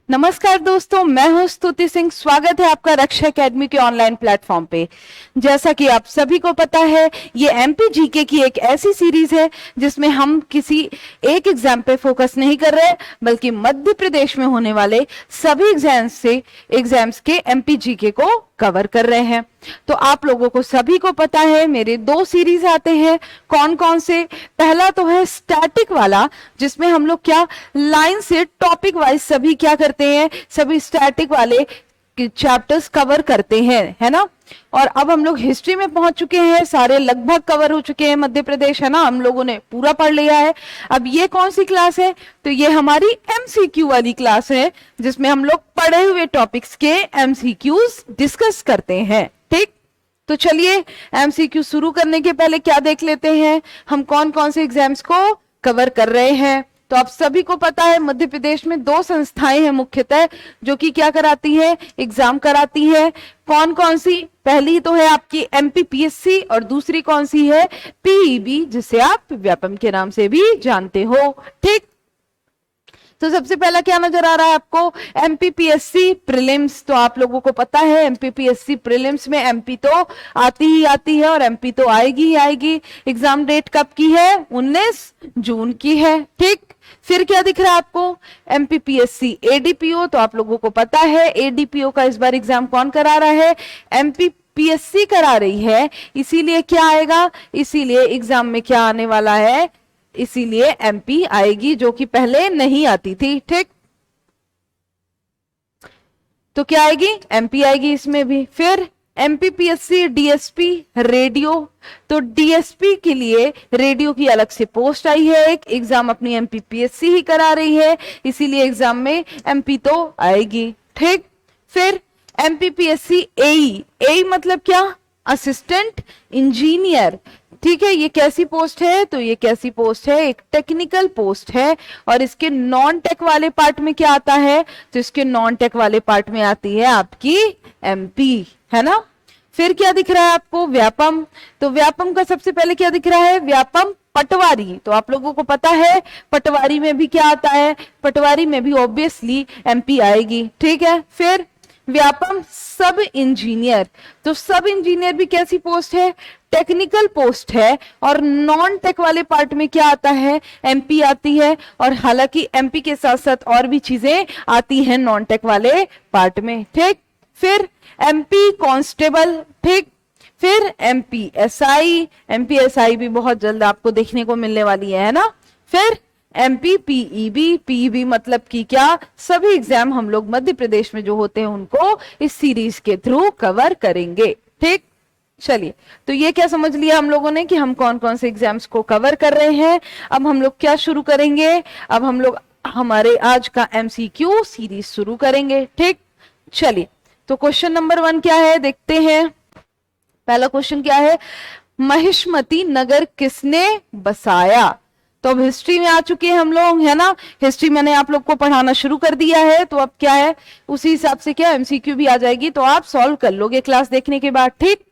नमस्कार दोस्तों, मैं हूं स्तुति सिंह। स्वागत है आपका रक्षा एकेडमी के ऑनलाइन प्लेटफॉर्म पे। जैसा कि आप सभी को पता है, ये एमपी जीके की एक ऐसी सीरीज है जिसमें हम किसी एक एग्जाम पे फोकस नहीं कर रहे, बल्कि मध्य प्रदेश में होने वाले सभी एग्जाम्स के एमपी जीके को कवर कर रहे हैं। तो आप लोगों को सभी को पता है मेरे दो सीरीज आते हैं। कौन कौन से? पहला तो है स्टैटिक वाला, जिसमें हम लोग क्या लाइन से टॉपिक वाइज सभी क्या करते हैं, सभी स्टैटिक वाले चैप्टर्स कवर करते हैं, है ना। और अब हम लोग हिस्ट्री में पहुंच चुके हैं, सारे लगभग कवर हो चुके हैं मध्य प्रदेश, है ना, हम लोगों ने पूरा पढ़ लिया है। अब ये कौन सी क्लास है? तो ये हमारी एमसीक्यू वाली क्लास है, जिसमें हम लोग पढ़े हुए टॉपिक्स के एमसीक्यूज डिस्कस करते हैं। ठीक, तो चलिए एमसीक्यू शुरू करने के पहले क्या देख लेते हैं, हम कौन कौन से एग्जाम्स को कवर कर रहे हैं। तो आप सभी को पता है मध्य प्रदेश में दो संस्थाएं हैं मुख्यतः, जो कि क्या कराती है, एग्जाम कराती है। कौन कौन सी? पहली तो है आपकी एमपीपीएससी और दूसरी कौन सी है? पीईबी, जिसे आप व्यापम के नाम से भी जानते हो। ठीक, तो सबसे पहला क्या नजर आ रहा है आपको? MPPSC prelims. तो आप लोगों को पता है एमपीपीएससी प्रीलिम्स में एमपी तो आती ही आती है और एमपी तो आएगी ही आएगी। एग्जाम डेट कब की है? 19 जून की है। ठीक, फिर क्या दिख रहा है आपको? MPPSC ADPO. तो आप लोगों को पता है एडीपीओ का इस बार एग्जाम कौन करा रहा है? एमपीपीएससी करा रही है। इसीलिए क्या आएगा, इसीलिए एग्जाम में क्या आने वाला है, इसीलिए एमपी आएगी, जो कि पहले नहीं आती थी। ठीक, तो क्या आएगी? एमपी आएगी इसमें भी। फिर एमपीपीएससी डीएसपी रेडियो। तो डीएसपी के लिए रेडियो की अलग से पोस्ट आई है, एक एग्जाम अपनी एमपीपीएससी ही करा रही है, इसीलिए एग्जाम में एमपी तो आएगी। ठीक, फिर एमपीपीएससी एई। एई मतलब क्या? Assistant engineer. ठीक है, ये कैसी पोस्ट है? तो ये कैसी पोस्ट है? एक टेक्निकल पोस्ट है। और इसके नॉन टेक वाले पार्ट में क्या आता है? तो इसके नॉन टेक वाले पार्ट में आती है आपकी एमपी, है ना। फिर क्या दिख रहा है आपको? व्यापम। तो व्यापम का सबसे पहले क्या दिख रहा है? व्यापम पटवारी। तो आप लोगों को पता है पटवारी में भी क्या आता है? पटवारी में भी ऑब्वियसली एमपी आएगी। ठीक है, फिर व्यापम सब इंजीनियर। तो सब इंजीनियर भी कैसी पोस्ट है? टेक्निकल पोस्ट है। और नॉन टेक वाले पार्ट में क्या आता है? एमपी आती है। और हालांकि एमपी के साथ साथ और भी चीजें आती हैं नॉन टेक वाले पार्ट में। ठीक, फिर एमपी कांस्टेबल। ठीक, फिर एमपीएसआई। एमपीएसआई भी बहुत जल्द आपको देखने को मिलने वाली है ना। फिर एमपी पीईबी। पीईबी मतलब कि क्या? सभी एग्जाम हम लोग मध्य प्रदेश में जो होते हैं उनको इस सीरीज के थ्रू कवर करेंगे। ठीक, चलिए, तो ये क्या समझ लिया हम लोगों ने कि हम कौन कौन से एग्जाम्स को कवर कर रहे हैं। अब हम लोग क्या शुरू करेंगे? अब हम लोग हमारे आज का एमसीक्यू सीरीज शुरू करेंगे। ठीक, चलिए, तो क्वेश्चन नंबर 1 क्या है देखते हैं। पहला क्वेश्चन क्या है? महिष्मती नगर किसने बसाया? तो अब हिस्ट्री में आ चुके हैं हम लोग, है ना। हिस्ट्री मैंने आप लोग को पढ़ाना शुरू कर दिया है, तो अब क्या है, उसी हिसाब से क्या एमसीक्यू भी आ जाएगी, तो आप सॉल्व कर लोगे क्लास देखने के बाद। ठीक,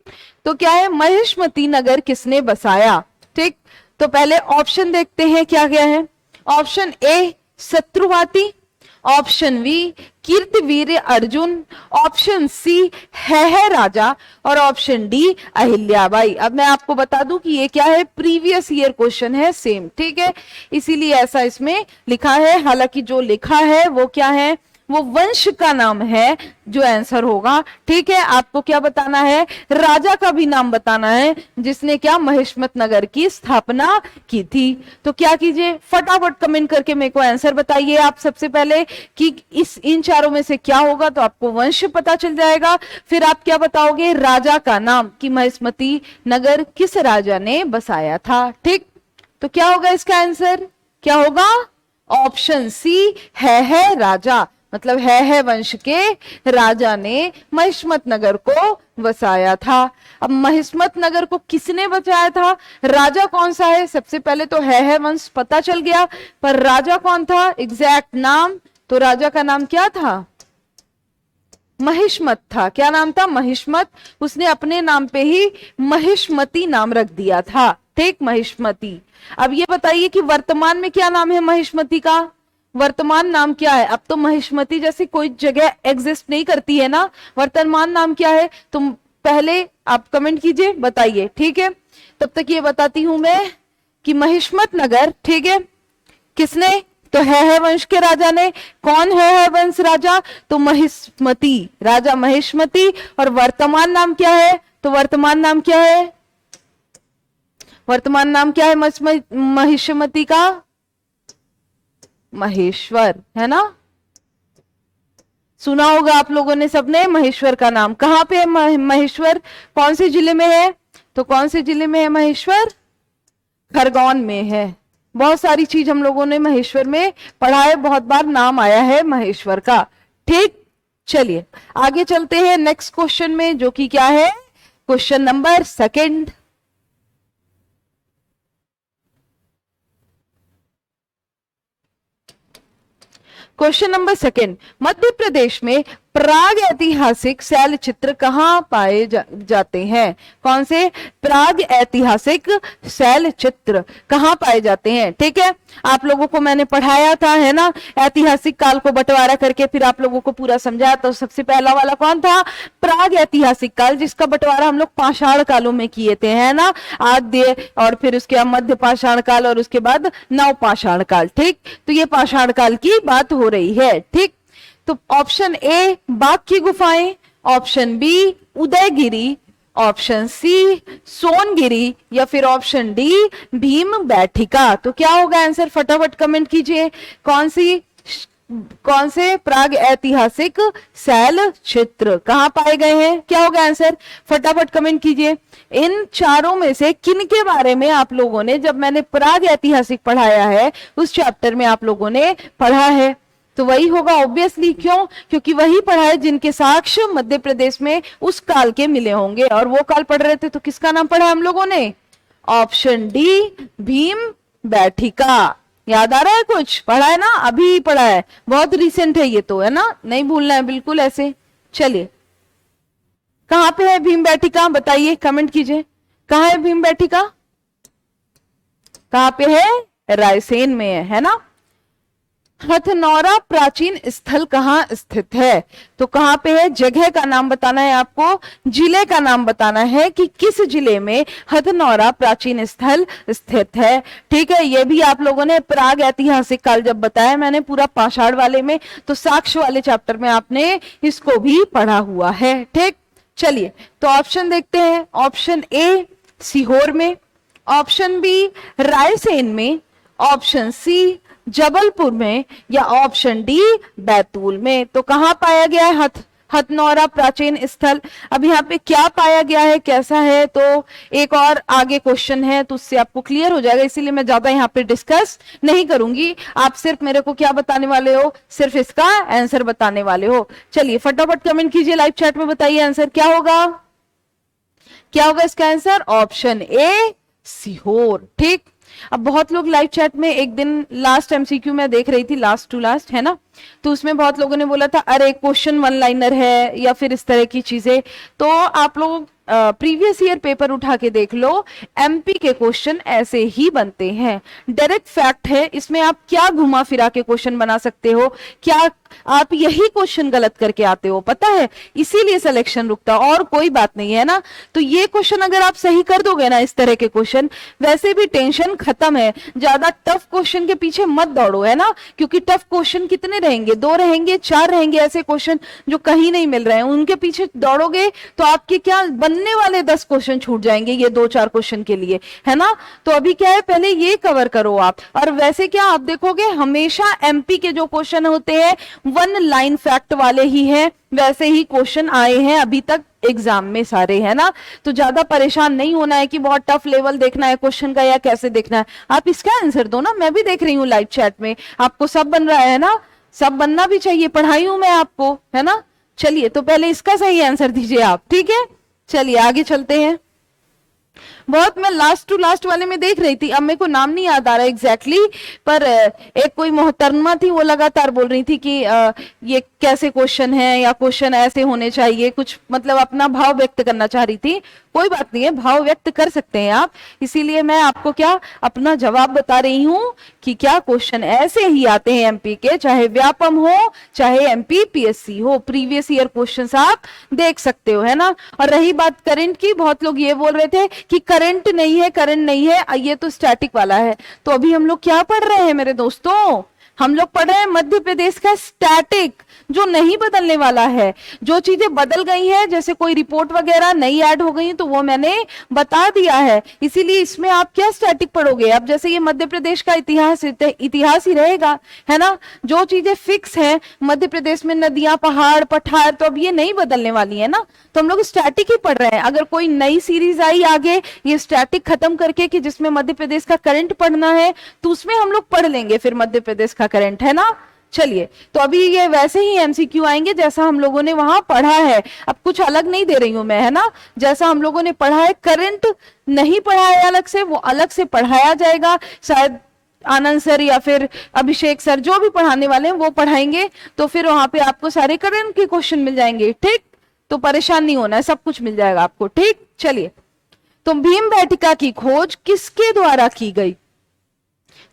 तो क्या है? महिष्मती नगर किसने बसाया। ठीक, तो पहले ऑप्शन देखते हैं क्या क्या है। ऑप्शन ए शत्रुवाती, option B Kirtivir Arjun, option C है राजा, और ऑप्शन डी अहिल्याबाई। अब मैं आपको बता दूं कि ये क्या है, प्रीवियस ईयर क्वेश्चन है सेम। ठीक है, इसीलिए ऐसा इसमें लिखा है। हालांकि जो लिखा है वो क्या है, वो वंश का नाम है जो आंसर होगा। ठीक है, आपको क्या बताना है? राजा का भी नाम बताना है जिसने क्या महिष्मत नगर की स्थापना की थी। तो क्या कीजिए, फटाफट कमेंट करके मेरे को आंसर बताइए आप सबसे पहले कि इन चारों में से क्या होगा। तो आपको वंश पता चल जाएगा, फिर आप क्या बताओगे? राजा का नाम, कि महिष्मती नगर किस राजा ने बसाया था। ठीक, तो क्या होगा इसका आंसर? क्या होगा? ऑप्शन सी है राजा, मतलब है वंश के राजा ने महिष्मत नगर को बसाया था। अब महिष्मत नगर को किसने बसाया था? राजा कौन सा है? सबसे पहले तो है वंश पता चल गया, पर राजा कौन था? एग्जैक्ट नाम, तो राजा का नाम क्या था? महिष्मत था। क्या नाम था? महिष्मत। उसने अपने नाम पे ही महिष्मती नाम रख दिया था। ठीक, महिष्मती। अब ये बताइए कि वर्तमान में क्या नाम है महिष्मती का? वर्तमान नाम क्या है? अब तो महिष्मती जैसी कोई जगह एग्जिस्ट नहीं करती है ना, वर्तमान नाम क्या है? तुम पहले आप कमेंट कीजिए, बताइए, ठीक है। तब तक ये बताती हूं मैं कि महिष्मत नगर, ठीक है, किसने? तो है वंश के राजा ने। कौन है वंश राजा? तो महिष्मती, राजा महिष्मती। और वर्तमान नाम क्या है? तो वर्तमान नाम क्या है? वर्तमान नाम क्या है महिष्मती का? महेश्वर, है ना? सुना होगा आप लोगों ने सबने महेश्वर का नाम। कहां पे है महेश्वर? कौन से जिले में है? तो कौन से जिले में है महेश्वर? खरगोन में है। बहुत सारी चीज हम लोगों ने महेश्वर में पढ़ा है, बहुत बार नाम आया है महेश्वर का, ठीक। चलिए आगे चलते हैं नेक्स्ट क्वेश्चन में, जो कि क्या है? Question number 2। Question number 2, Madhya Pradesh में प्राग ऐतिहासिक शैल चित्र कहां पाए जाते हैं? कौन से? प्राग ऐतिहासिक शैल चित्र कहां पाए जाते हैं? ठीक है, आप लोगों को मैंने पढ़ाया था, है ना, ऐतिहासिक काल को बंटवारा करके, फिर आप लोगों को पूरा समझाया। तो सबसे पहला वाला कौन था? प्राग ऐतिहासिक काल, जिसका बंटवारा हम लोग पाषाण कालों में किए थे, है ना, आद्य, और फिर उसके बाद मध्य पाषाण काल, और उसके बाद नव पाषाण काल, ठीक। तो ये पाषाण काल की बात हो रही है, ठीक। तो ऑप्शन ए बाघ की गुफाएं, option B Udayagiri, option C Sonagiri, या फिर ऑप्शन डी भीम बैठिका। तो क्या होगा आंसर? फटाफट कमेंट कीजिए। कौन से प्राग ऐतिहासिक शैल चित्र कहां पाए गए हैं? क्या होगा आंसर? फटाफट कमेंट कीजिए। इन चारों में से किन के बारे में आप लोगों ने, जब मैंने प्राग ऐतिहासिक पढ़ाया है उस चैप्टर में आप लोगों ने पढ़ा है? तो वही होगा ऑब्वियसली। क्यों? क्योंकि वही पढ़ा है जिनके साक्ष्य मध्य प्रदेश में उस काल के मिले होंगे, और वो काल पढ़ रहे थे तो किसका नाम पढ़ा हम लोगों ने? Option D Bhimbetka. याद आ रहा है? कुछ पढ़ा है ना, अभी पढ़ा है, बहुत रिसेंट है ये तो, है ना, नहीं भूलना है बिल्कुल ऐसे। चलिए कहां पे है भीम बैठिका? बताइए, कमेंट कीजिए, कहां है भीम बैठिका? कहां पे है? रायसेन में है ना। हथनौरा प्राचीन स्थल कहाँ स्थित है? तो कहां पे है? जगह का नाम बताना है आपको, जिले का नाम बताना है कि किस जिले में हथनौरा प्राचीन स्थल स्थित है, ठीक है। ये भी आप लोगों ने प्राग ऐतिहासिक काल जब बताया मैंने पूरा पाषाण वाले में, तो साक्ष्य वाले चैप्टर में आपने इसको भी पढ़ा हुआ है, ठीक। चलिए तो ऑप्शन देखते हैं। ऑप्शन ए सीहोर में, ऑप्शन बी रायसेन में, ऑप्शन सी जबलपुर में, या ऑप्शन डी बैतूल में। तो कहां पाया गया है हथनौरा प्राचीन स्थल? अब यहाँ पे क्या पाया गया है, कैसा है, तो एक और आगे क्वेश्चन है तो उससे आपको क्लियर हो जाएगा, इसीलिए मैं ज्यादा यहाँ पे डिस्कस नहीं करूंगी। आप सिर्फ मेरे को क्या बताने वाले हो? सिर्फ इसका आंसर बताने वाले हो। चलिए फटाफट कमेंट कीजिए, लाइव चैट में बताइए आंसर क्या होगा। क्या होगा इसका आंसर? ऑप्शन ए सीहोर, ठीक। अब बहुत लोग लाइव चैट में, एक दिन लास्ट एमसीक्यू में देख रही थी, लास्ट टू लास्ट, है ना, तो उसमें बहुत लोगों ने बोला था अरे क्वेश्चन वन लाइनर है या फिर इस तरह की चीजें। तो आप लोग प्रीवियस ईयर पेपर उठा के देख लो, एमपी के क्वेश्चन ऐसे ही बनते हैं, डायरेक्ट फैक्ट है, इसमें आप क्या घुमा फिरा के क्वेश्चन बना सकते हो? क्या आप यही क्वेश्चन गलत करके आते हो, पता है, इसीलिए सिलेक्शन रुकता, और कोई बात नहीं है ना। तो ये क्वेश्चन अगर आप सही कर दोगे ना, इस तरह के क्वेश्चन, वैसे भी टेंशन खत्म है, ज्यादा टफ क्वेश्चन के पीछे मत दौड़ो, है ना, क्योंकि टफ क्वेश्चन कितने रहेंगे? 2 रहेंगे, 4 रहेंगे, ऐसे क्वेश्चन जो कहीं नहीं मिल रहे हैं, उनके पीछे दौड़ोगे तो आपके क्या बनने वाले 10 क्वेश्चन छूट जाएंगे ये 2-4 क्वेश्चन के लिए, है ना। तो अभी क्या है, पहले ये कवर करो आप। और वैसे क्या आप देखोगे, हमेशा एमपी के जो क्वेश्चन होते हैं वन लाइन फैक्ट वाले ही हैं, वैसे ही क्वेश्चन आए हैं अभी तक एग्जाम में सारे, है ना। तो ज्यादा परेशान नहीं होना है कि बहुत टफ लेवल देखना है क्वेश्चन का या कैसे देखना है, आप इसका आंसर दो ना। मैं भी देख रही हूँ लाइव चैट में, आपको सब बन रहा है ना, सब बनना भी चाहिए, पढ़ाई हूं मैं आपको, है ना। चलिए तो पहले इसका सही आंसर दीजिए आप, ठीक है। चलिए आगे चलते हैं। बहुत मैं लास्ट टू लास्ट वाले में देख रही थी, अब मेरे को नाम नहीं याद आ रहा एग्जैक्टली पर एक कोई मोहतरमा थी, वो लगातार बोल रही थी कि ये कैसे क्वेश्चन है या क्वेश्चन ऐसे होने चाहिए, कुछ मतलब अपना भाव व्यक्त करना चाह रही थी। कोई बात नहीं है, भाव व्यक्त कर सकते हैं आप, इसीलिए मैं आपको क्या अपना जवाब बता रही हूं कि क्या क्वेश्चन ऐसे ही आते हैं एमपी के, चाहे व्यापम हो चाहे एमपी पीएससी हो, प्रीवियस ईयर क्वेश्चंस आप देख सकते हो, है ना। और रही बात करंट की, बहुत लोग ये बोल रहे थे कि करंट नहीं है, करंट नहीं है, ये तो स्टैटिक वाला है। तो अभी हम लोग क्या पढ़ रहे हैं मेरे दोस्तों, हम लोग पढ़ रहे हैं मध्य प्रदेश का स्टैटिक, जो नहीं बदलने वाला है। जो चीजें बदल गई हैं, जैसे कोई रिपोर्ट वगैरह नई ऐड हो गई, तो वो मैंने बता दिया है, इसीलिए इसमें आप क्या स्टैटिक पढ़ोगे। अब जैसे ये मध्य प्रदेश का इतिहास ही रहेगा, है ना। जो चीजें फिक्स है मध्य प्रदेश में, नदियां, पहाड़, पठार, तो अब ये नहीं बदलने वाली है ना, तो हम लोग स्टैटिक ही पढ़ रहे हैं। अगर कोई नई सीरीज आई आगे ये स्टैटिक खत्म करके कि जिसमें मध्य प्रदेश का करंट पढ़ना है, तो उसमें हम लोग पढ़ लेंगे फिर मध्य प्रदेश का करंट, है ना। चलिए, तो अभी ये वैसे ही एमसीक्यू आएंगे जैसा हम लोगों ने वहां पढ़ा है, अब कुछ अलग नहीं दे रही हूं मैं, है ना। जैसा हम लोगों ने पढ़ा है, करंट नहीं पढ़ा है अलग से, वो अलग से पढ़ाया जाएगा, शायद आनंद सर या फिर अभिषेक सर जो भी पढ़ाने वाले हैं वो पढ़ाएंगे, तो फिर वहां पे आपको सारे करंट के क्वेश्चन मिल जाएंगे, ठीक। तो परेशान नहीं होना है, सब कुछ मिल जाएगा आपको, ठीक। चलिए, तो भीमबेटका की खोज किसके द्वारा की गई,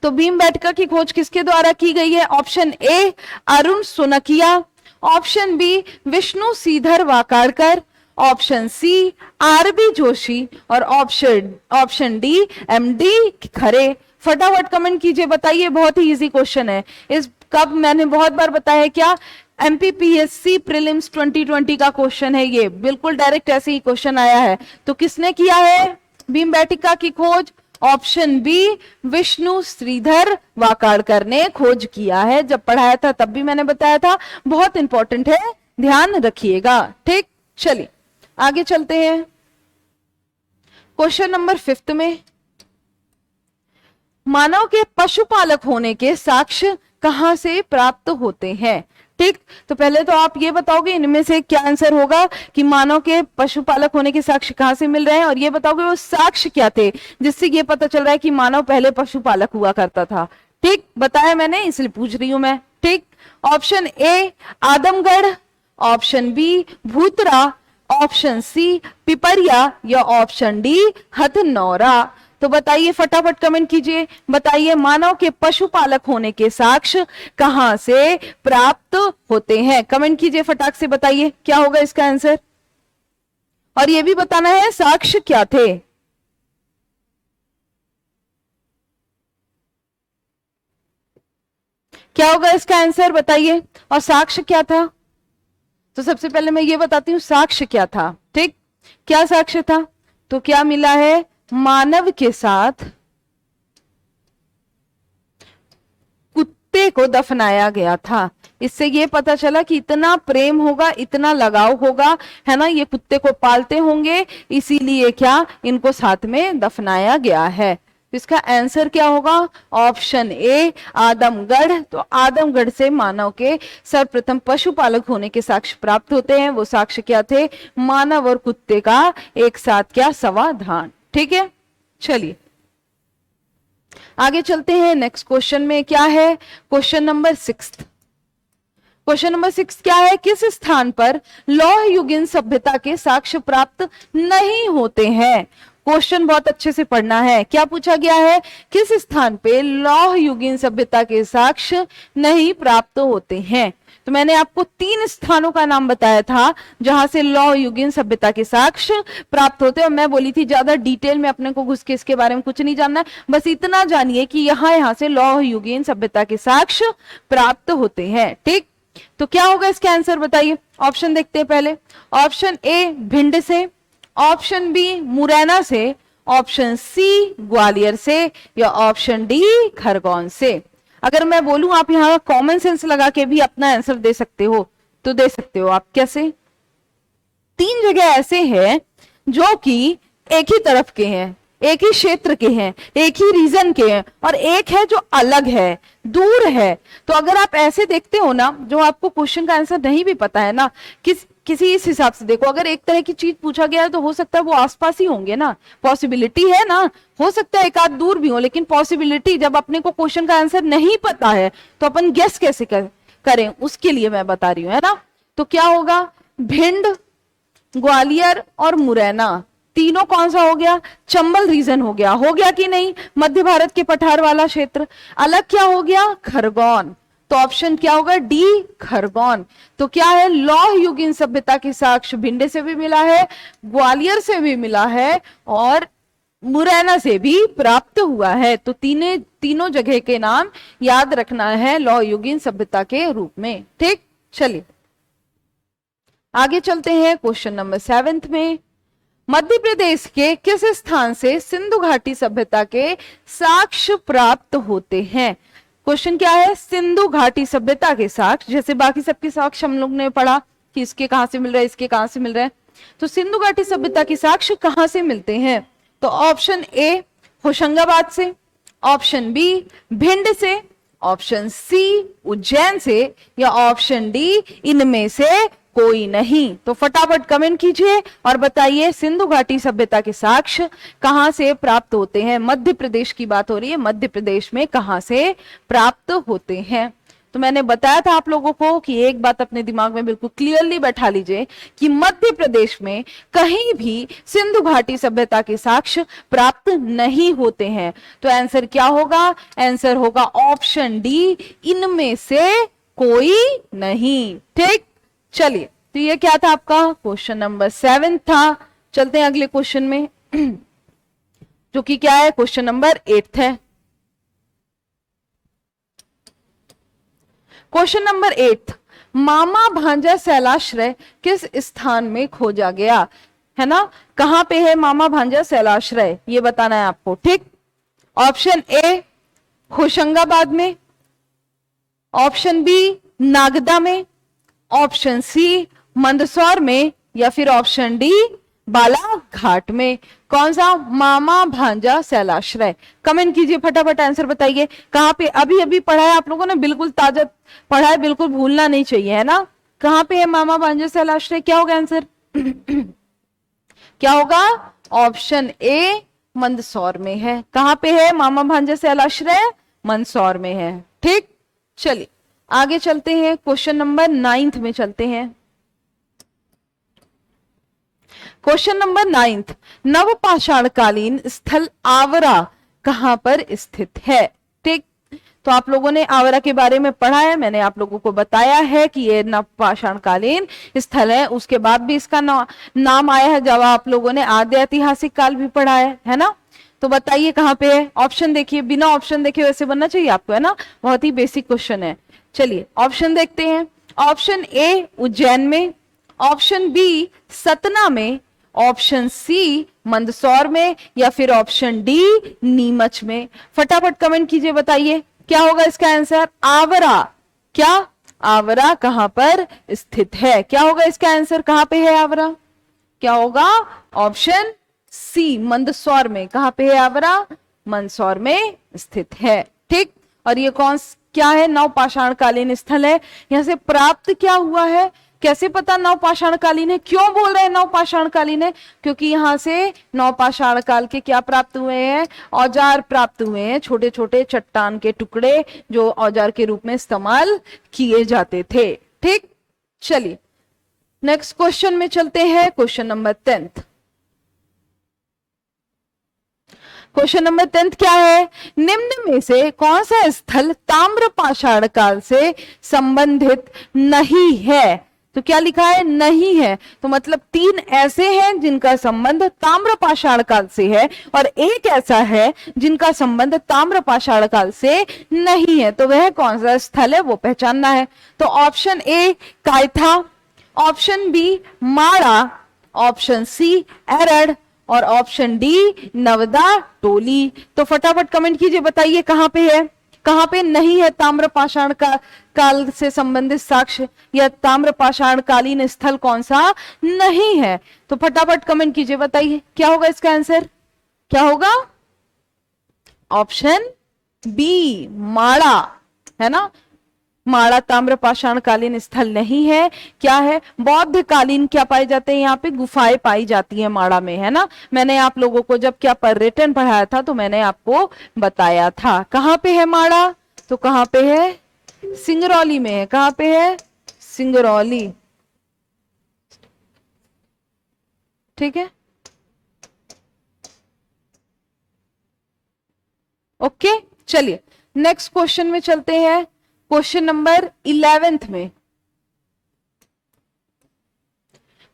तो भीमबेटका की खोज किसके द्वारा की गई है। Option A Arun Sonakia, option B Vishnu Shridhar Wakankar, option C R B Joshi और ऑप्शन डी एमडी खरे। फटाफट कमेंट कीजिए, बताइए, बहुत ही इजी क्वेश्चन है। इस कब मैंने बहुत बार बताया है, क्या एमपीपीएससी प्रीलिम्स 2020 का क्वेश्चन है ये, बिल्कुल डायरेक्ट ऐसे ही क्वेश्चन आया है। तो किसने किया है भीमबेटका की खोज, ऑप्शन बी विष्णु श्रीधर वाकाड़कर ने खोज किया है। जब पढ़ाया था तब भी मैंने बताया था, बहुत इंपॉर्टेंट है, ध्यान रखिएगा, ठीक। चलिए आगे चलते हैं क्वेश्चन नंबर 5 में। मानव के पशुपालक होने के साक्ष्य कहां से प्राप्त होते हैं, ठीक। तो पहले तो आप ये बताओगे इनमें से क्या आंसर होगा कि मानव के पशुपालक होने के साक्ष्य कहां से मिल रहे हैं, और ये बताओगे वो साक्ष्य क्या थे जिससे ये पता चल रहा है कि मानव पहले पशुपालक हुआ करता था, ठीक। बताया मैंने, इसलिए पूछ रही हूं मैं, ठीक। Option A Adamgarh, option B Bhutra, option C Pipariya या ऑप्शन डी हथनौरा। तो बताइए, फटाफट कमेंट कीजिए, बताइए मानव के पशुपालक होने के साक्ष्य कहां से प्राप्त होते हैं। कमेंट कीजिए, फटाक से बताइए क्या होगा इसका आंसर, और यह भी बताना है साक्ष्य क्या थे। क्या होगा इसका आंसर बताइए, और साक्ष्य क्या था। तो सबसे पहले मैं ये बताती हूं साक्ष्य क्या था, ठीक। क्या साक्ष्य था, तो क्या मिला है, मानव के साथ कुत्ते को दफनाया गया था। इससे ये पता चला कि इतना प्रेम होगा, इतना लगाव होगा, है ना, ये कुत्ते को पालते होंगे, इसीलिए क्या इनको साथ में दफनाया गया है। इसका आंसर क्या होगा, ऑप्शन ए आदमगढ़। तो आदमगढ़ से मानव के सर्वप्रथम पशुपालक होने के साक्ष्य प्राप्त होते हैं। वो साक्ष्य क्या थे, मानव और कुत्ते का एक साथ क्या समाधान, ठीक है। चलिए आगे चलते हैं नेक्स्ट क्वेश्चन में, क्या है क्वेश्चन नंबर 6। क्वेश्चन नंबर 6 क्या है, किस स्थान पर लौह युगीन सभ्यता के साक्ष्य प्राप्त नहीं होते हैं। क्वेश्चन बहुत अच्छे से पढ़ना है, क्या पूछा गया है, किस स्थान पे लौह युगीन सभ्यता के साक्ष्य नहीं प्राप्त होते हैं। तो मैंने आपको 3 स्थानों का नाम बताया था जहां से लौह युगीन सभ्यता के साक्ष्य प्राप्त होते हैं, और मैं बोली थी ज्यादा डिटेल में अपने को घुस के इसके बारे में कुछ नहीं जानना है, बस इतना जानिए कि यहां से लौह युगीन सभ्यता के साक्ष्य प्राप्त होते हैं, ठीक। तो क्या होगा इसका आंसर बताइए, ऑप्शन देखते हैं पहले। ऑप्शन ए भिंड से, ऑप्शन बी मुरैना से, ऑप्शन सी ग्वालियर से या ऑप्शन डी खरगोन से। अगर मैं बोलूं आप यहां कॉमन सेंस लगा के भी अपना आंसर दे सकते हो, तो दे सकते हो आप, कैसे। 3 जगह ऐसे हैं जो कि एक ही तरफ के हैं, एक ही क्षेत्र के हैं, एक ही रीजन के हैं, और एक है जो अलग है, दूर है। तो अगर आप ऐसे देखते हो ना, जो आपको क्वेश्चन का आंसर नहीं भी पता है ना, किसी इस हिसाब से देखो, अगर एक तरह की चीज पूछा गया है तो हो सकता है वो आसपास ही होंगे ना, पॉसिबिलिटी है ना, हो सकता है एक आध दूर भी हो, लेकिन पॉसिबिलिटी, जब अपने को क्वेश्चन का आंसर नहीं पता है तो अपन गेस कैसे करें, उसके लिए मैं बता रही हूँ, है ना। तो क्या होगा, भिंड, ग्वालियर और मुरैना, तीनों कौन सा हो गया, चंबल रीजन हो गया कि नहीं, मध्य भारत के पठार वाला क्षेत्र। अलग क्या हो गया, खरगोन। तो ऑप्शन क्या होगा, डी, खरगोन। तो क्या है, लौह युगीन सभ्यता के साक्ष्य भिंड से भी मिला है, ग्वालियर से भी मिला है, और मुरैना से भी प्राप्त हुआ है। तो तीनों जगह के नाम याद रखना है लौह युगीन सभ्यता के रूप में। ठीक, चलिए आगे चलते हैं क्वेश्चन नंबर 7 में। मध्य प्रदेश के किस स्थान से सिंधु घाटी सभ्यता के साक्ष्य प्राप्त होते हैं। क्वेश्चन क्या है, सिंधु घाटी सभ्यता के साक्ष्य, जैसे बाकी सबके साक्ष्य हम लोग ने पढ़ा कि इसके कहां से मिल रहा है, इसके कहां से मिल रहा है, तो सिंधु घाटी सभ्यता के साक्ष्य कहां से मिलते हैं। तो ऑप्शन ए होशंगाबाद से, ऑप्शन बी भिंड से, ऑप्शन सी उज्जैन से, या ऑप्शन डी इनमें से कोई नहीं। तो फटाफट कमेंट कीजिए और बताइए सिंधु घाटी सभ्यता के साक्ष्य कहां से प्राप्त होते हैं। मध्य प्रदेश की बात हो रही है, मध्य प्रदेश में कहां से प्राप्त होते हैं। तो मैंने बताया था आप लोगों को कि एक बात अपने दिमाग में बिल्कुल क्लियरली बैठा लीजिए कि मध्य प्रदेश में कहीं भी सिंधु घाटी सभ्यता के साक्ष्य प्राप्त नहीं होते हैं। तो आंसर क्या होगा, आंसर होगा ऑप्शन डी, इनमें से कोई नहीं। ठीक, चलिए, तो ये क्या था आपका क्वेश्चन नंबर 7 था। चलते हैं अगले क्वेश्चन में जो कि क्या है, क्वेश्चन नंबर 8 है। क्वेश्चन नंबर 8, मामा भांजा शैलाश्रय किस स्थान में खोजा गया, है ना। कहां पे है मामा भांजा शैलाश्रय, ये बताना है आपको। ठीक, ऑप्शन ए होशंगाबाद में, ऑप्शन बी नागदा में, ऑप्शन सी मंदसौर में, या फिर ऑप्शन डी बालाघाट में। कौन सा, मामा भांजा शैलाश्रय। कमेंट कीजिए फटाफट, आंसर बताइए कहां पे। अभी अभी पढ़ा है आप लोगों ने, बिल्कुल ताजा पढ़ा है, बिल्कुल भूलना नहीं चाहिए, है ना। कहां पे है मामा भांजा शैलाश्रय, क्या होगा आंसर क्या होगा, ऑप्शन ए मंदसौर में है। कहां पे है मामा भांजा शैलाश्रय, मंदसौर में है। ठीक, चलिए आगे चलते हैं, क्वेश्चन नंबर 9 में चलते हैं। क्वेश्चन नंबर 9, नवपाषाणकालीन स्थल आवरा कहां पर स्थित है। ठीक, तो आप लोगों ने आवरा के बारे में पढ़ा है, मैंने आप लोगों को बताया है कि ये नवपाषाणकालीन स्थल है। उसके बाद भी इसका नाम आया है जब आप लोगों ने आद्य ऐतिहासिक काल भी पढ़ा है ना। तो बताइए कहां पे है। ऑप्शन देखिए, बिना ऑप्शन देखे वैसे बनना चाहिए आपको, है ना, बहुत ही बेसिक क्वेश्चन है। चलिए ऑप्शन देखते हैं। ऑप्शन ए उज्जैन में, ऑप्शन बी सतना में, ऑप्शन सी मंदसौर में, या फिर ऑप्शन डी नीमच में। फटाफट कमेंट कीजिए, बताइए क्या होगा इसका आंसर। आवरा, क्या आवरा कहां पर स्थित है, क्या होगा इसका आंसर, कहां पे है आवरा, क्या होगा, ऑप्शन सी मंदसौर में। कहां पे है आवरा, मंदसौर में स्थित है। ठीक, और ये क्या है, नवपाषाणकालीन स्थल है। यहां से प्राप्त क्या हुआ है, कैसे पता नवपाषाणकालीन है, क्यों बोल रहे हैं नवपाषाणकालीन है, क्योंकि यहां से नवपाषाण काल के क्या प्राप्त हुए हैं, औजार प्राप्त हुए हैं, छोटे छोटे चट्टान के टुकड़े जो औजार के रूप में इस्तेमाल किए जाते थे। ठीक, चलिए नेक्स्ट क्वेश्चन में चलते हैं, क्वेश्चन नंबर 10। क्वेश्चन नंबर 10 क्या है, निम्न में से कौन सा स्थल ताम्रपाषाण काल से संबंधित नहीं है। तो क्या लिखा है, नहीं है, तो मतलब 3 ऐसे हैं जिनका संबंध ताम्रपाषाण काल से है, और एक ऐसा है जिनका संबंध ताम्रपाषाण काल से नहीं है। तो वह कौन सा स्थल है वो पहचानना है। तो option A Kayatha, option B Mada, option C Erad, और ऑप्शन डी नवदा टोली। तो फटाफट कमेंट कीजिए, बताइए कहां पे है, कहां पे नहीं है ताम्रपाषाण काल से संबंधित साक्ष्य, या ताम्रपाषाण कालीन स्थल कौन सा नहीं है। तो फटाफट कमेंट कीजिए, बताइए क्या होगा इसका आंसर। क्या होगा? ऑप्शन बी माड़ा, है ना। माड़ा ताम्र पाषाण कालीन स्थल नहीं है। क्या है? बौद्ध कालीन क्या पाए जाते हैं यहाँ पे? गुफाएं पाई जाती है माड़ा में, है ना। मैंने आप लोगों को जब क्या पर्यटन पढ़ाया था तो मैंने आपको बताया था। कहाँ पे है माड़ा? तो कहाँ पे है? सिंगरौली में है। कहाँ पे है? सिंगरौली, ठीक है। ओके, चलिए नेक्स्ट क्वेश्चन में चलते हैं। क्वेश्चन नंबर 11 में,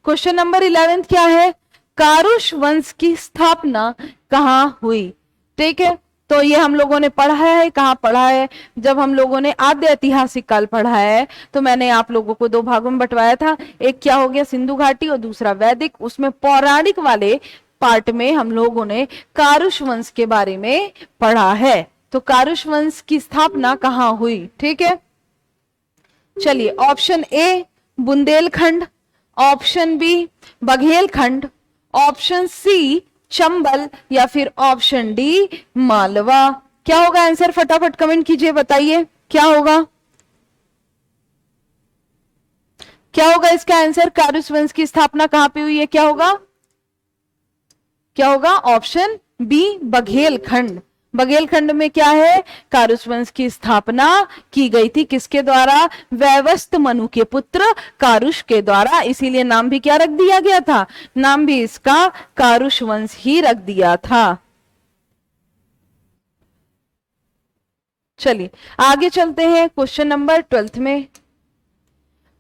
क्वेश्चन नंबर 11 क्या है? कारुष वंश की स्थापना कहां हुई? ठीक है, तो ये हम लोगों ने पढ़ा है। कहां पढ़ा है? जब हम लोगों ने आद्य ऐतिहासिक काल पढ़ा है तो मैंने आप लोगों को दो भागों में बंटवाया था। एक क्या हो गया? सिंधु घाटी, और दूसरा वैदिक। उसमें पौराणिक वाले पार्ट में हम लोगों ने कारुष वंश के बारे में पढ़ा है। तो कारुष वंश की स्थापना कहां हुई? ठीक है, चलिए option A Bundelkhand, option B Baghelkhand, option C Chambal, या फिर ऑप्शन डी मालवा। क्या होगा आंसर? फटाफट कमेंट कीजिए, बताइए क्या होगा, क्या होगा इसका आंसर? कारुष वंश की स्थापना कहां पे हुई है? क्या होगा? क्या होगा? Option B Baghelkhand. बघेलखंड में क्या है? कारुष वंश की स्थापना की गई थी। किसके द्वारा? वैवस्त मनु के पुत्र कारुष के द्वारा। इसीलिए नाम भी क्या रख दिया गया था? नाम भी इसका कारुष वंश ही रख दिया था। चलिए आगे चलते हैं क्वेश्चन नंबर 12 में।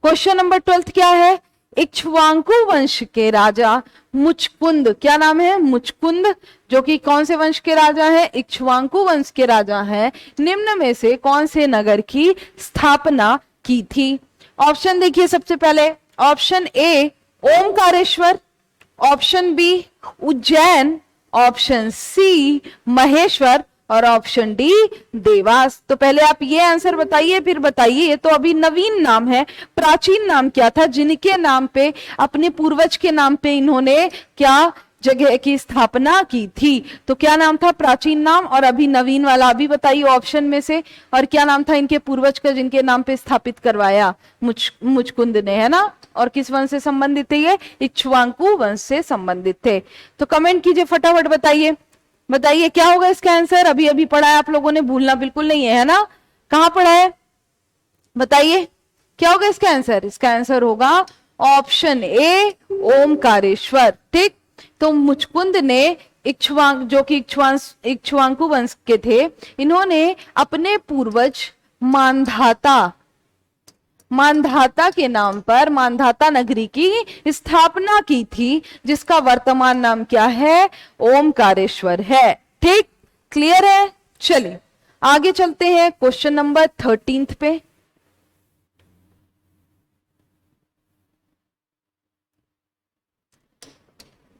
क्वेश्चन नंबर 12 क्या है? इक्ष्वाकु वंश के राजा मुचकुंद, क्या नाम है? मुचकुंद, जो कि कौन से वंश के राजा है? इक्ष्वाकु वंश के राजा हैं। निम्न में से कौन से नगर की स्थापना की थी? ऑप्शन देखिए सबसे पहले। Option A Omkareshwar, option B Ujjain, option C Maheshwar, और ऑप्शन डी देवास। तो पहले आप ये आंसर बताइए, फिर बताइए ये तो अभी नवीन नाम है। प्राचीन नाम क्या था जिनके नाम पे, अपने पूर्वज के नाम पे इन्होंने क्या जगह की स्थापना की थी? तो क्या नाम था प्राचीन नाम, और अभी नवीन वाला अभी बताइए ऑप्शन में से। और क्या नाम था इनके पूर्वज का जिनके नाम पे स्थापित करवाया? मुचकुंद ने, है ना। और किस वंश से संबंधित थे ये? इक्ष्वाकु वंश से संबंधित थे। तो कमेंट कीजिए, फटाफट बताइए, बताइए क्या होगा इसका आंसर? अभी अभी पढ़ा है आप लोगों ने, भूलना बिल्कुल नहीं है ना। कहां पढ़ा है? बताइए क्या होगा इसका आंसर? इसका आंसर होगा ऑप्शन ए ओमकारेश्वर। ठीक, तो मुचकुंद ने जो कि इक्ष्वाकु वंश के थे, इन्होंने अपने पूर्वज मांधाता के नाम पर मांधाता नगरी की स्थापना की थी, जिसका वर्तमान नाम क्या है? ओमकारेश्वर है। ठीक, क्लियर है। चलिए आगे चलते हैं क्वेश्चन नंबर 13 पे।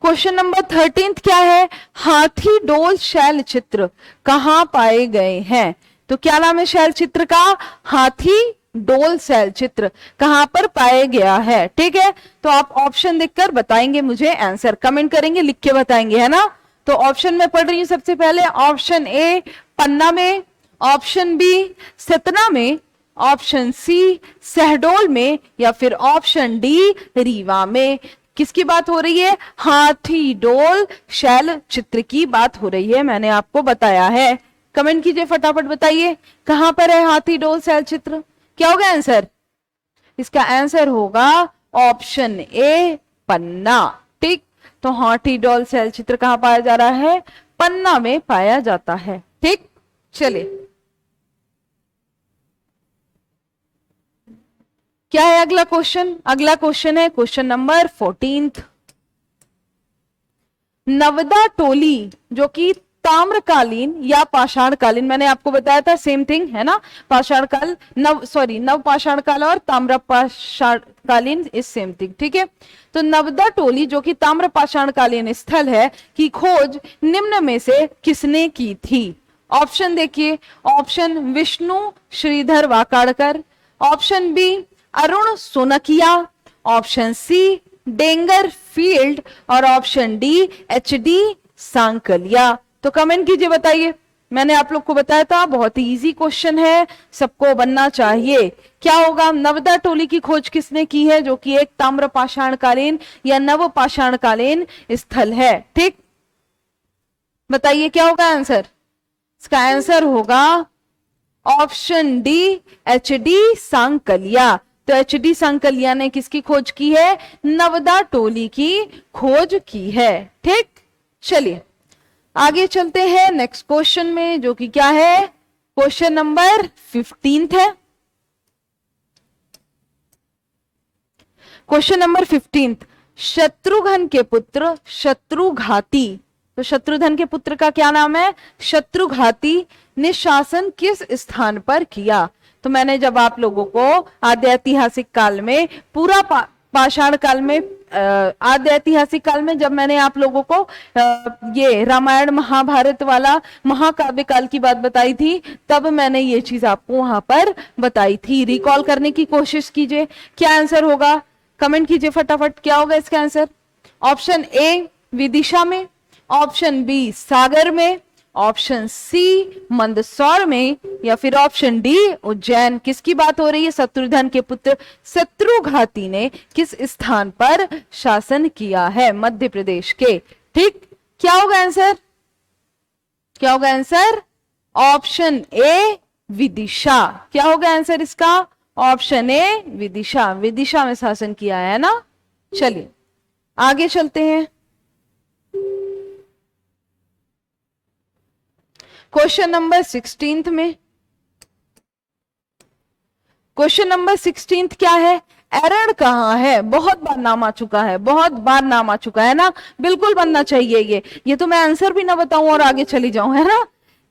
क्वेश्चन नंबर 13 क्या है? हाथी डोल शैल चित्र कहां पाए गए हैं? तो क्या नाम है शैल चित्र का? हाथी डोल शैल चित्र कहां पर पाया गया है? ठीक है, तो आप ऑप्शन देखकर बताएंगे मुझे, आंसर कमेंट करेंगे, लिख के बताएंगे, है ना। तो ऑप्शन में पढ़ रही हूं सबसे पहले। ऑप्शन ए पन्ना में, ऑप्शन बी सतना में, ऑप्शन सी शहडोल में, या फिर ऑप्शन डी रीवा में। किसकी बात हो रही है? हाथी डोल शैल चित्र की बात हो रही है, मैंने आपको बताया है। कमेंट कीजिए, फटाफट बताइए कहां पर है हाथी डोल शैल चित्र? क्या होगा आंसर? इसका आंसर होगा ऑप्शन ए पन्ना। ठीक, तो हाथी डोल शैल चित्र कहां पाया जा रहा है? पन्ना में पाया जाता है। ठीक, चलिए क्या है अगला क्वेश्चन? अगला क्वेश्चन है क्वेश्चन नंबर 14। नवदा टोली, जो कि ताम्रकालीन या पाषाणकालीन, मैंने आपको बताया था सेम थिंग है ना। पाषाण काल नव पाषाण काल और ताम्र पाषाणकालीन इज सेम थिंग। ठीक है, तो नवदा टोली जो कि ताम्र पाषाणकालीन स्थल है की खोज निम्न में से किसने की थी? ऑप्शन देखिए। Option Vishnu Shridhar Wakankar, option B Arun Sonakia, option C डेंगर फील्ड, और option D H D Sankalia. तो कमेंट कीजिए, बताइए। मैंने आप लोग को बताया था बहुत ही इजी क्वेश्चन है, सबको बनना चाहिए। क्या होगा? नवदा टोली की खोज किसने की है, जो कि एक ताम्र पाषाणकालीन या नव पाषाणकालीन स्थल है। ठीक, बताइए क्या होगा आंसर? इसका आंसर होगा ऑप्शन डी, एचडी सांकलिया। तो एचडी सांकलिया ने किसकी खोज की है? नवदा टोली की खोज की है। ठीक, चलिए आगे चलते हैं नेक्स्ट क्वेश्चन में, जो कि क्या है? क्वेश्चन नंबर 15 है। क्वेश्चन नंबर 15, शत्रुघ्न के पुत्र शत्रुघाती, तो शत्रुघ्न के पुत्र का क्या नाम है? शत्रुघाती ने शासन किस स्थान पर किया? तो मैंने जब आप लोगों को आद्य ऐतिहासिक काल में पूरा पाषाण काल में, आद्य ऐतिहासिक काल में जब मैंने आप लोगों को ये रामायण महाभारत वाला महाकाव्य काल की बात बताई थी, तब मैंने ये चीज आपको वहां पर बताई थी। रिकॉल करने की कोशिश कीजिए। क्या आंसर होगा? कमेंट कीजिए फटाफट, क्या होगा इसका आंसर? ऑप्शन ए विदिशा में, ऑप्शन बी सागर में, ऑप्शन सी मंदसौर में, या फिर ऑप्शन डी उज्जैन। किसकी बात हो रही है? शत्रुघ्न के पुत्र शत्रुघाती ने किस स्थान पर शासन किया है? मध्य प्रदेश के। ठीक, क्या होगा आंसर? क्या होगा आंसर? Option A Vidisha. क्या होगा आंसर इसका? Option A Vidisha. विदिशा में शासन किया है ना। चलिए आगे चलते हैं। क्वेश्चन नंबर 16 में, क्वेश्चन नंबर 16 क्या है? एरण कहां है? बहुत बार नाम आ चुका है, बहुत बार नाम आ चुका है ना, बिल्कुल बनना चाहिए ये तो मैं आंसर भी ना बताऊं और आगे चली जाऊं, है ना।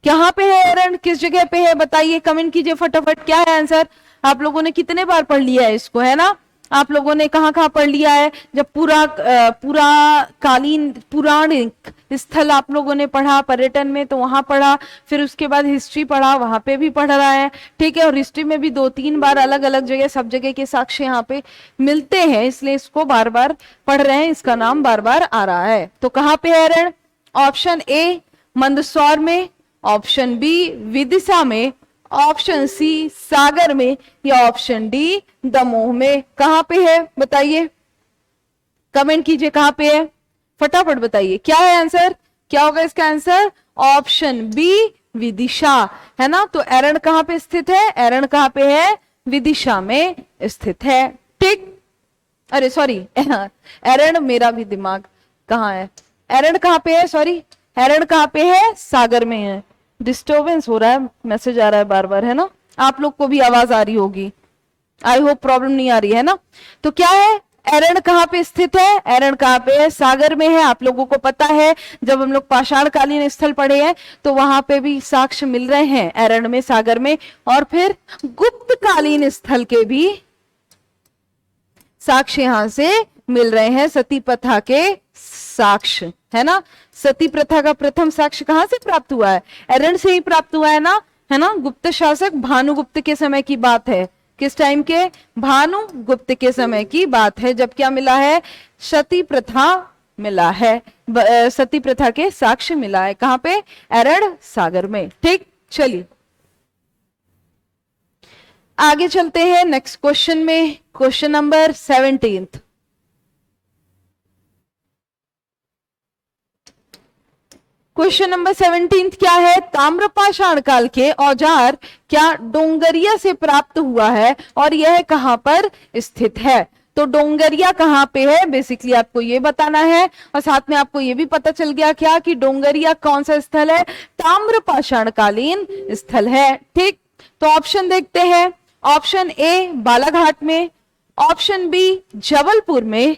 कहां पे है एरण? किस जगह पे है? बताइए, कमेंट कीजिए फटाफट, क्या है आंसर? आप लोगों ने कितने बार पढ़ लिया है इसको, है ना? आप लोगों ने कहां कहां पढ़ लिया है? जब पूरा कालीन पुराणिक स्थल आप लोगों ने पढ़ा पर्यटन में, तो वहां पढ़ा, फिर उसके बाद हिस्ट्री पढ़ा, वहां पे भी पढ़ रहा है। ठीक है, और हिस्ट्री में भी 2-3 बार अलग अलग जगह, सब जगह के साक्ष्य यहाँ पे मिलते हैं, इसलिए इसको बार बार पढ़ रहे हैं, इसका नाम बार बार आ रहा है। तो कहां पे है रण? ऑप्शन ए मंदसौर में, ऑप्शन बी विदिशा में, ऑप्शन सी सागर में, या ऑप्शन डी दमोह में। कहां पे है बताइए, कमेंट कीजिए कहां पे है, फटाफट बताइए क्या है आंसर? क्या होगा इसका आंसर? ऑप्शन बी विदिशा, है ना। तो एरण कहां पे स्थित है? एरण कहां पे है? विदिशा में स्थित है। ठीक, अरे सॉरी एरण, मेरा भी दिमाग कहां है, एरण कहां पे है? सॉरी, एरण कहां पे है? सागर में है। डिस्टर्बेंस हो रहा है, मैसेज आ रहा है बार बार, है ना। आप लोग को भी आवाज आ रही होगी, आई होप प्रॉब्लम नहीं आ रही है ना। तो क्या है, एरण कहां पे स्थित है? एरण कहां पे है? सागर में है। आप लोगों को पता है, जब हम लोग पाषाण कालीन स्थल पढ़े हैं तो वहां पे भी साक्ष्य मिल रहे हैं, एरण में, सागर में। और फिर गुप्त कालीन स्थल के भी साक्ष्य यहां से मिल रहे हैं, सती प्रथा के साक्ष्य, है ना। सती प्रथा का प्रथम साक्ष्य कहां से प्राप्त हुआ है? एरण से ही प्राप्त हुआ है ना, है ना। गुप्त शासक भानुगुप्त के समय की बात है। किस टाइम के? भानुगुप्त के समय की बात है, जब क्या मिला है? सती प्रथा मिला है, सती प्रथा के साक्ष्य मिला है। कहां पे? एरण, सागर में। ठीक, चलिए आगे चलते हैं नेक्स्ट क्वेश्चन में। क्वेश्चन नंबर 17, क्वेश्चन नंबर 17 क्या है? ताम्रपाषाण काल के औजार क्या डोंगरिया से प्राप्त हुआ है और यह कहां पर स्थित है? तो डोंगरिया कहां पे है, बेसिकली आपको ये बताना है। और साथ में आपको ये भी पता चल गया क्या कि डोंगरिया कौन सा स्थल है? ताम्रपाषाण कालीन स्थल है। ठीक, तो ऑप्शन देखते हैं। ऑप्शन ए बालाघाट में, ऑप्शन बी जबलपुर में,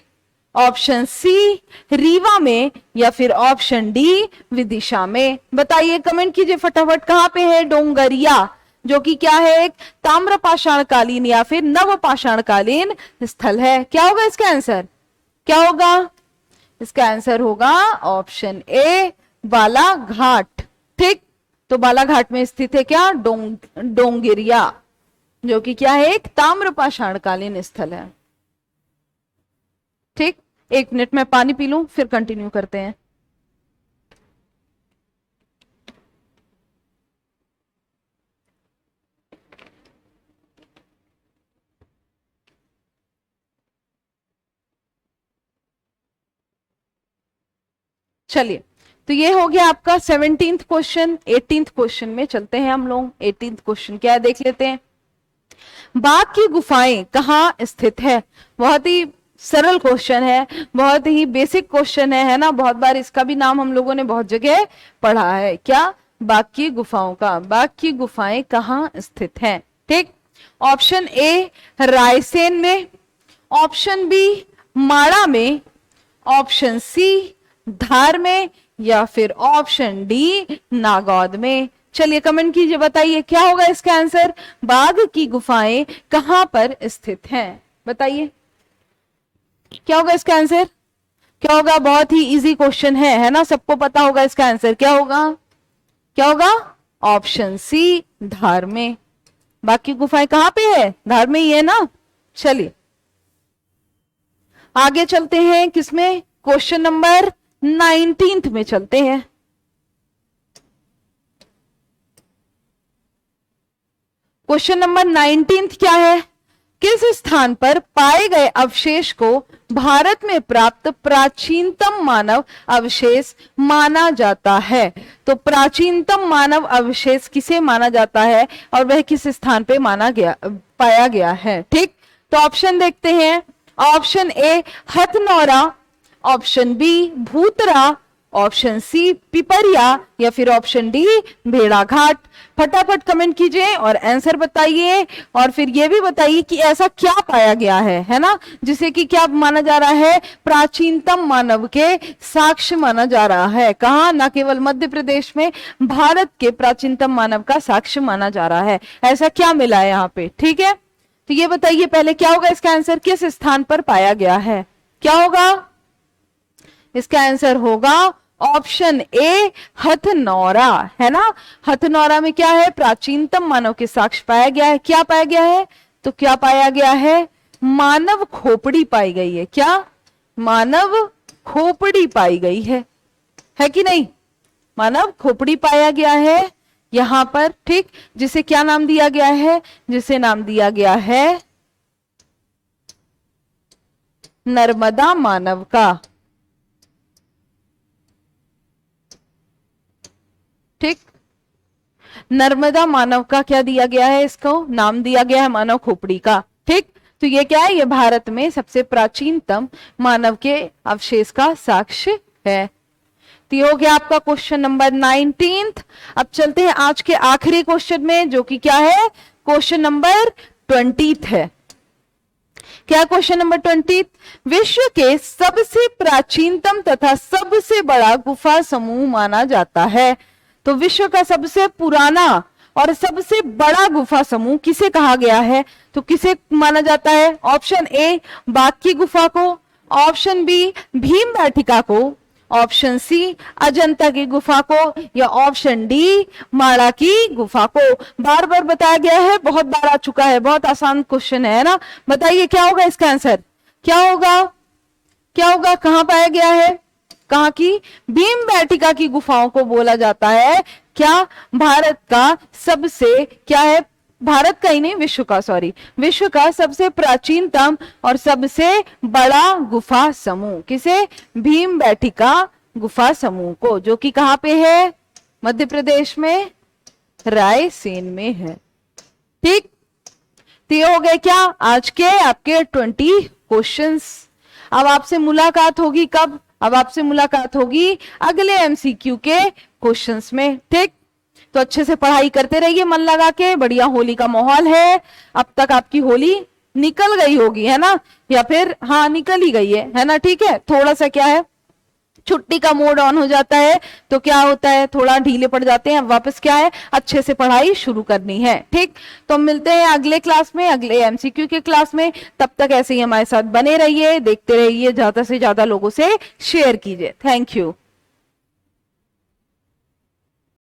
ऑप्शन सी रीवा में, या फिर ऑप्शन डी विदिशा में। बताइए, कमेंट कीजिए फटाफट, कहां पे है डोंगरिया, जो कि क्या है? एक ताम्रपाषाण कालीन या फिर नव पाषाण कालीन स्थल है। क्या होगा इसका आंसर? क्या होगा इसका आंसर? होगा ऑप्शन ए बालाघाट। ठीक, तो बालाघाट में स्थित है क्या? डोंगरिया, जो कि क्या है? एक ताम्रपाषाण कालीन स्थल है। ठीक, 1 मिनट में पानी पी लूं, फिर कंटिन्यू करते हैं। चलिए, तो ये हो गया आपका 17th क्वेश्चन। 18th क्वेश्चन में चलते हैं हम लोग। 18th क्वेश्चन क्या है देख लेते हैं। बाघ की गुफाएं कहाँ स्थित है? बहुत ही सरल क्वेश्चन है, बहुत ही बेसिक क्वेश्चन है ना। बहुत बार इसका भी नाम हम लोगों ने बहुत जगह पढ़ा है। क्या? बाघ की गुफाओं का। बाघ की गुफाएं कहाँ स्थित हैं? ठीक। ऑप्शन ए रायसेन में, ऑप्शन बी माड़ा में, ऑप्शन सी धार में, या फिर ऑप्शन डी नागौद में। चलिए कमेंट कीजिए, बताइए क्या होगा इसका आंसर। बाघ की गुफाएं कहां पर स्थित हैं? बताइए क्या होगा इसका आंसर। क्या होगा? बहुत ही इजी क्वेश्चन है ना, सबको पता होगा इसका आंसर क्या होगा। क्या होगा? ऑप्शन सी धार में। बाघ की गुफाएं कहां पे है? धार में ही है ना। चलिए आगे चलते हैं, किसमें? क्वेश्चन नंबर 19th में चलते हैं। क्वेश्चन नंबर 19th क्या है? किस स्थान पर पाए गए अवशेष को भारत में प्राप्त प्राचीनतम मानव अवशेष माना जाता है? तो प्राचीनतम मानव अवशेष किसे माना जाता है और वह किस स्थान पे पाया गया है? ठीक, तो ऑप्शन देखते हैं। Option A Hathnora, option B Bhutra, option C Pipariya, या फिर ऑप्शन डी भेड़ाघाट। फटाफट कमेंट कीजिए और आंसर बताइए, और फिर यह भी बताइए कि ऐसा क्या पाया गया है ना, जिसे कि क्या माना जा रहा है? प्राचीनतम मानव के साक्ष्य माना जा रहा है। कहां? ना केवल मध्य प्रदेश में, भारत के प्राचीनतम मानव का साक्ष्य माना जा रहा है। ऐसा क्या मिला है यहाँ पे? ठीक है, तो ये बताइए पहले क्या होगा इसका आंसर, किस स्थान पर पाया गया है? क्या होगा इसका आंसर? होगा ऑप्शन ए हथनौरा, है ना। हथनौरा में क्या है? प्राचीनतम मानव के साक्ष्य पाया गया है। क्या पाया गया है? तो क्या पाया गया है? मानव खोपड़ी पाई गई है। क्या? मानव खोपड़ी पाई गई है कि नहीं? मानव खोपड़ी पाया गया है यहां पर। ठीक, जिसे क्या नाम दिया गया है? जिसे नाम दिया गया है नर्मदा मानव का। ठीक, नर्मदा मानव का क्या दिया गया है? इसको नाम दिया गया है मानव खोपड़ी का। ठीक, तो ये क्या है? ये भारत में सबसे प्राचीनतम मानव के अवशेष का साक्ष्य है। तो ये हो गया आपका क्वेश्चन नंबर 19th। अब चलते हैं आज के आखिरी क्वेश्चन में, जो कि क्या है? क्वेश्चन नंबर 20th है। क्या क्वेश्चन नंबर 20? विश्व के सबसे प्राचीनतम तथा सबसे बड़ा गुफा समूह माना जाता है। तो विश्व का सबसे पुराना और सबसे बड़ा गुफा समूह किसे कहा गया है? तो किसे माना जाता है? ऑप्शन ए बाघ की गुफा को, ऑप्शन बी भीमबैठिका को, ऑप्शन सी अजंता की गुफा को, या ऑप्शन डी माड़ा की गुफा को। बार बार बताया गया है, बहुत बार आ चुका है, बहुत आसान क्वेश्चन है ना। बताइए क्या होगा इसका आंसर। क्या होगा? क्या होगा? कहां पाया गया है? कहां की? भीमबैठिका की गुफाओं को बोला जाता है क्या? भारत का सबसे क्या है? भारत का ही नहीं, विश्व का, सॉरी, विश्व का सबसे प्राचीनतम और सबसे बड़ा गुफा समूह किसे? भीमबैठिका गुफा समूह को, जो कि कहां पे है? मध्य प्रदेश में, रायसेन में है। ठीक, तो ये हो गए क्या आज के आपके 20 क्वेश्चंस। अब आपसे मुलाकात होगी कब? अब आपसे मुलाकात होगी अगले एमसीक्यू के क्वेश्चंस में। ठीक, तो अच्छे से पढ़ाई करते रहिए मन लगा के। बढ़िया होली का माहौल है। अब तक आपकी होली निकल गई होगी, है ना, या फिर हाँ निकल ही गई है ना। ठीक है, थोड़ा सा क्या है, छुट्टी का मोड ऑन हो जाता है तो क्या होता है, थोड़ा ढीले पड़ जाते हैं। वापस क्या है, अच्छे से पढ़ाई शुरू करनी है। ठीक, तो मिलते हैं अगले क्लास में, अगले एमसीक्यू के क्लास में। तब तक ऐसे ही हमारे साथ बने रहिए, देखते रहिए, ज्यादा से ज्यादा लोगों से शेयर कीजिए। Thank you.